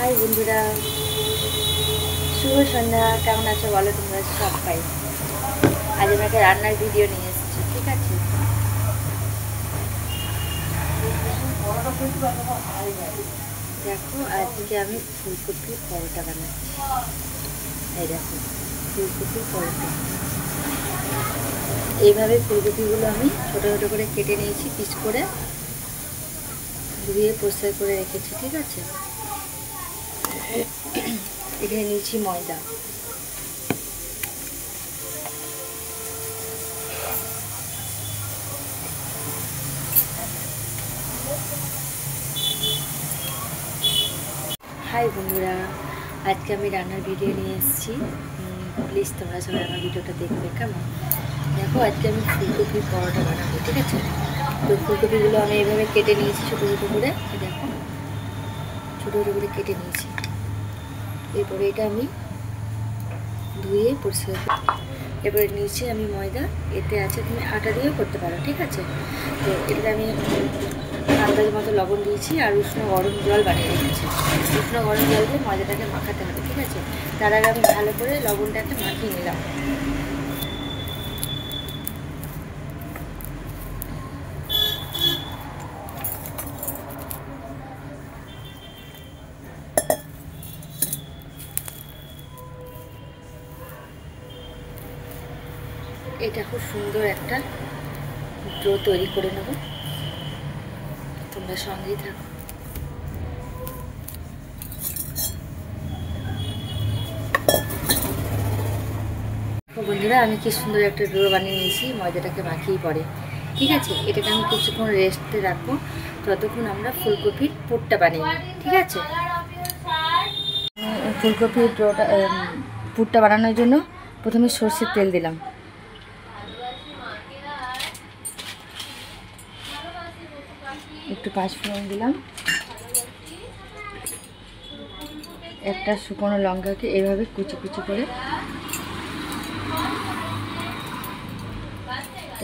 High বন্ধুরা, শুভ সন্ধ্যা। কেমন আছো বলো তোমরা সবাই? আজ আমি একটা রান্নার ভিডিও নিয়ে এসেছি, ঠিক আছে? দেখো, আজকে আমি ফুলকপির পরোটা বানাচ্ছি। এই দেখো, ফুলকপির পরোটা। এইভাবে ফুলকপিগুলো আমি ছোটো ছোটো করে কেটে নিয়েছি, পিস করে ধুয়ে পরিষ্কার করে রেখেছি, ঠিক আছে? এখানে নিয়েছি ময়দা, হাই বন্ধুরা, আজকে আমি রান্নার ভিডিও নিয়ে এসেছি। প্লিজ তোমরা সবাই আমার ভিডিওটা দেখবে, কেমন? দেখো, আজকে আমি ফুলকপির পরোটা বানাবো, ঠিক আছে? তো ফুলকপিগুলো আমি এইভাবে কেটে নিয়েছি ছোটো ছোটো করে। দেখো, ছোটো ছোটো করে কেটে নিয়েছি। এরপরে এটা আমি ধুয়ে পরিষ্কার করি। এরপরে নিয়েছি আমি ময়দা, এতে আছে, তুমি আটা দিয়েও করতে পারো, ঠিক আছে? তো এটা আমি আন্দাজ মতো লবণ দিয়েছি আর উষ্ণ গরম জল বানিয়ে রেখেছি। উষ্ণ গরম জল দিয়ে ময়দাটাকে মাখাতে হবে, ঠিক আছে? তার আগে আমি ভালো করে লবণটাকে মাখিয়ে নিলাম। এটা খুব সুন্দর একটা ডো তৈরি করে নেব, তোমরা সঙ্গেই থাকো। বন্ধুরা, আমি কি সুন্দর একটা ডো বানিয়ে নিয়েছি ময়দাটাকে মাখিয়ে পরে, ঠিক আছে? এটাকে আমি কিছুক্ষণ রেস্টে রাখবো, ততক্ষণ আমরা ফুলকপির পুরটা বানিয়ে নিই, ঠিক আছে? ফুলকপির ডোটা পুরটা বানানোর জন্য প্রথমে সর্ষের তেল দিলাম, একটু পাঁচফোড়ন দিলাম, একটা শুকনো লঙ্কাকে এভাবে কুচি কুচি করে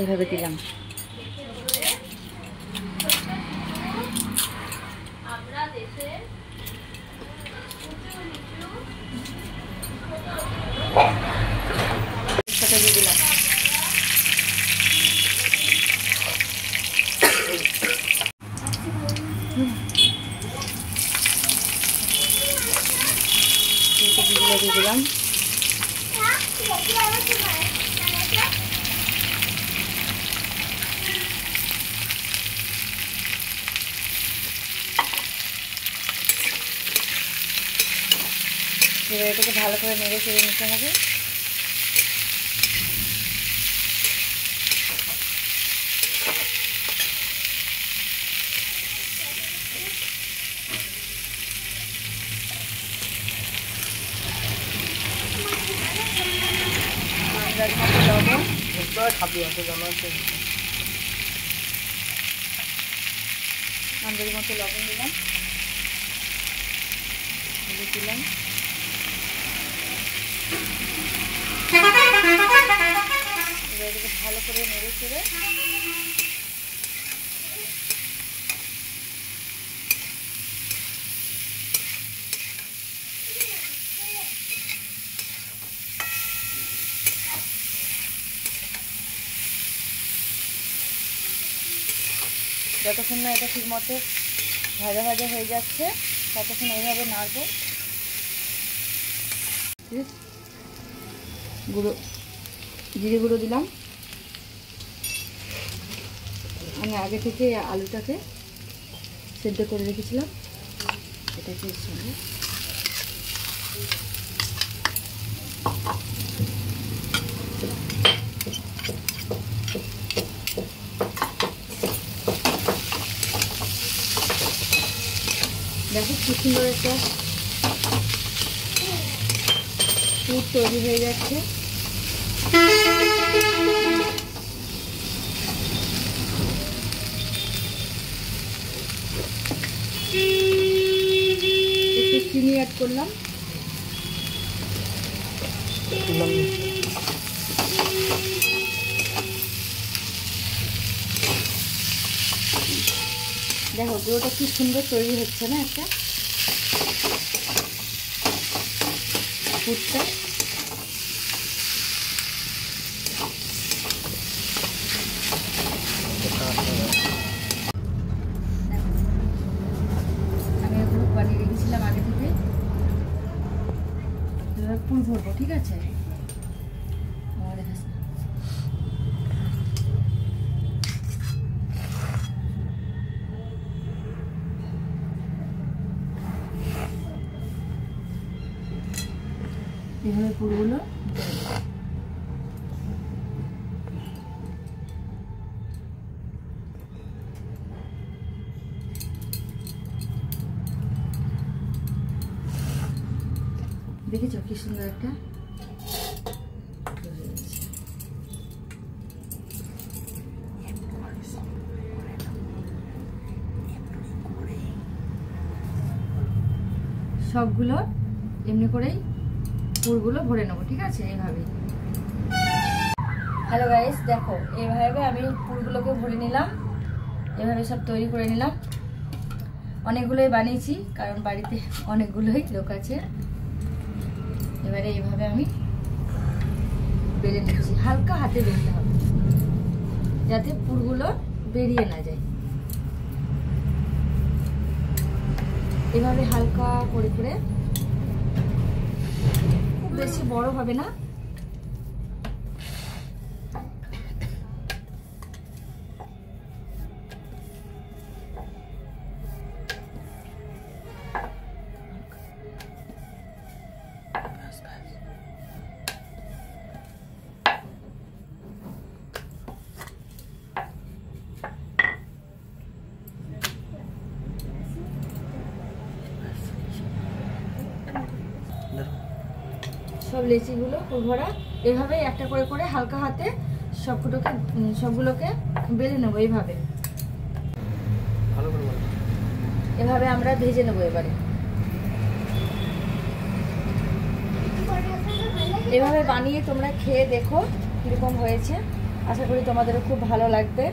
এভাবে দিলাম। দিয়ে দিলাম দিয়ে দিলাম। এবার এটাকে ভালো করে নেড়ে চেড়ে নিতে হবে। আন্দাজ মতো লবণ দিলাম, দিলাম। এবার এটাকে ভালো করে নেড়ে চেড়ে যতক্ষণ না এটা ঠিক মতো ভাজা ভাজা হয়ে যাচ্ছে ততক্ষণ এইভাবে নাড়বো। গুঁড়ো জিরে গুঁড়ো দিলাম। আমি আগে থেকে আলুটাকে সেদ্ধ করে রেখেছিলাম, এটাকে সঙ্গে দেখো কি সুন্দর একটা পুর তৈরি হয়ে যাচ্ছে। একটু চিনি অ্যাড করলাম। দেখো গুঁড়োটা কি সুন্দর তৈরি হচ্ছে না একটা। পুরটা। আমি এগুলো বানিয়ে রেখেছিলাম আগে থেকে, এবার পুর ভরবো, ঠিক আছে? এভাবে পুরগুলো দেখেছো কি সুন্দর একটা সবগুলো এমনি করেই পুরগুলো ভরে নেবো, ঠিক আছে? এইভাবে। হ্যালো গাইস, দেখো এইভাবে আমি পুরগুলোকে ভরে নিলাম, এভাবে সব তৈরি করে নিলাম। অনেকগুলোই বানিয়েছি কারণ বাড়িতে অনেকগুলোই লোক আছে। এবারে এইভাবে আমি বেলে নিচ্ছি, হালকা হাতে বেলতে হবে যাতে পুরগুলো বেরিয়ে না যায়। এভাবে হালকা করে করে, খুব বেশি বড় হবে না। সব লেচিগুলো ভরা এভাবে একটা করে করে হালকা হাতে সবগুলোকে বেলে নেবো। এইভাবে এভাবে আমরা ভেজে নেবো। এবারে এভাবে বানিয়ে তোমরা খেয়ে দেখো কিরকম হয়েছে। আশা করি তোমাদেরও খুব ভালো লাগবে।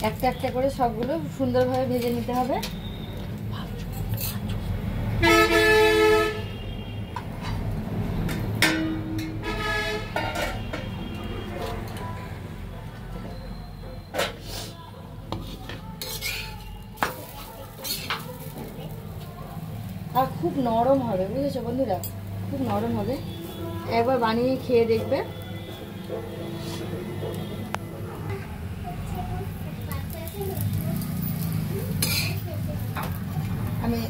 একটা একটা করে সবগুলো সুন্দরভাবে ভেজে নিতে হবে। আর খুব নরম হবে, বুঝেছো বন্ধুরা? খুব নরম হবে, একবার বানিয়ে খেয়ে দেখবে। আমি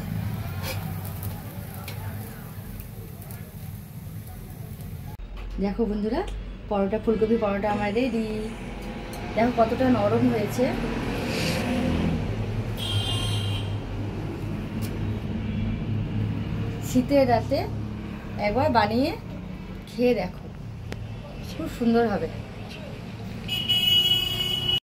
দেখো বন্ধুরা, পরোটা, ফুলকপি পরোটা আমার রেডি। দেখো কতটা নরম হয়েছে। শীতের রাতে একবার বানিয়ে খেয়ে দেখো, খুব সুন্দর হবে।